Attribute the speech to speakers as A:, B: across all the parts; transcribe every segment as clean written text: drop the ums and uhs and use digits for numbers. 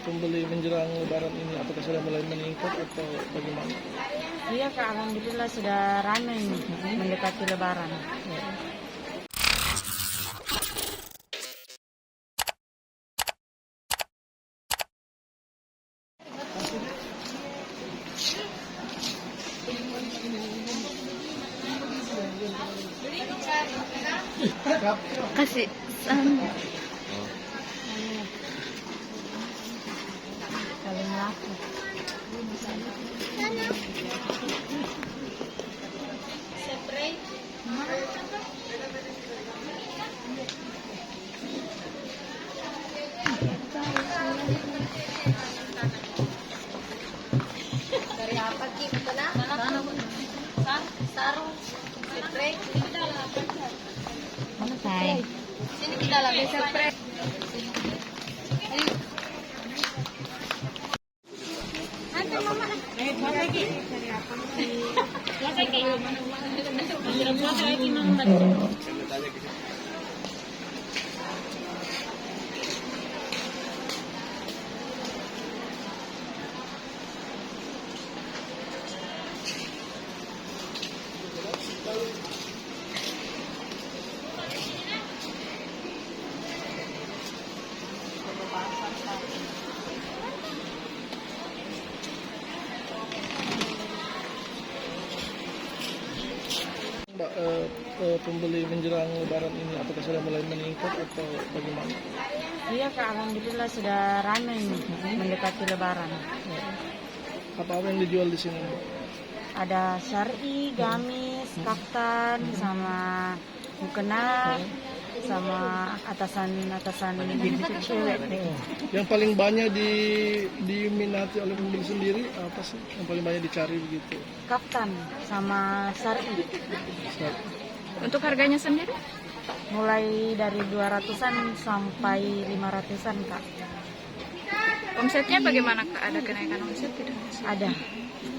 A: pembeli menjelang Lebaran ini apakah sudah mulai meningkat atau bagaimana?
B: Iya Kak, alhamdulillah sudah ramai ini mendekati Lebaran.
C: Kasih
B: Saling laku.
C: dari apa Ki? Sarung, spray.
B: Mana Tay?
C: Sini kita lagi spray.
A: Mbak, pembeli menjelang Lebaran ini apakah sudah mulai meningkat atau bagaimana?
B: Iya Kak, alhamdulillah sudah ramai ini mendekati Lebaran.
A: Apa yang dijual di sini, Mbak?
B: Ada syar'i, gamis, kaftan, sama mukena, sama atasan cewek.
A: Yang paling banyak diminati oleh pembeli sendiri apa sih? Yang paling banyak dicari begitu?
B: Kaftan sama syar'i.
C: Untuk harganya sendiri?
B: Mulai dari 200-an sampai 500-an Kak.
C: Omsetnya bagaimana Kak? Ada kenaikan omset tidak?
B: Ada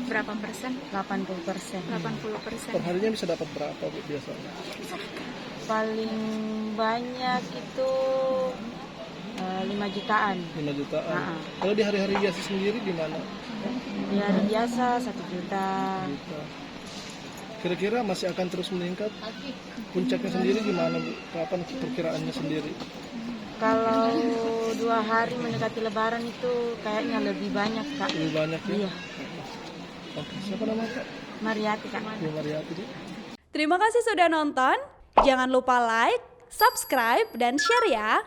C: Berapa persen?
B: 80%.
C: 80%.
A: Perharinya bisa dapat berapa Bu, biasanya?
B: Paling banyak itu 5 jutaan.
A: 5 jutaan.
B: Nah.
A: Kalau di hari-hari biasa sendiri gimana?
B: Di hari biasa 1 juta.
A: Juta. Kira-kira masih akan terus meningkat? Puncaknya sendiri gimana Bu? Kapan perkiraannya sendiri?
B: Kalau 2 hari mendekati Lebaran itu kayaknya lebih banyak Kak.
A: Lebih banyak ya?
B: Iya,
A: Oke, siapa nama Kak?
B: Mariati Kak.
A: Bu Mariati.
D: Terima kasih sudah nonton. Jangan lupa like, subscribe, dan share ya.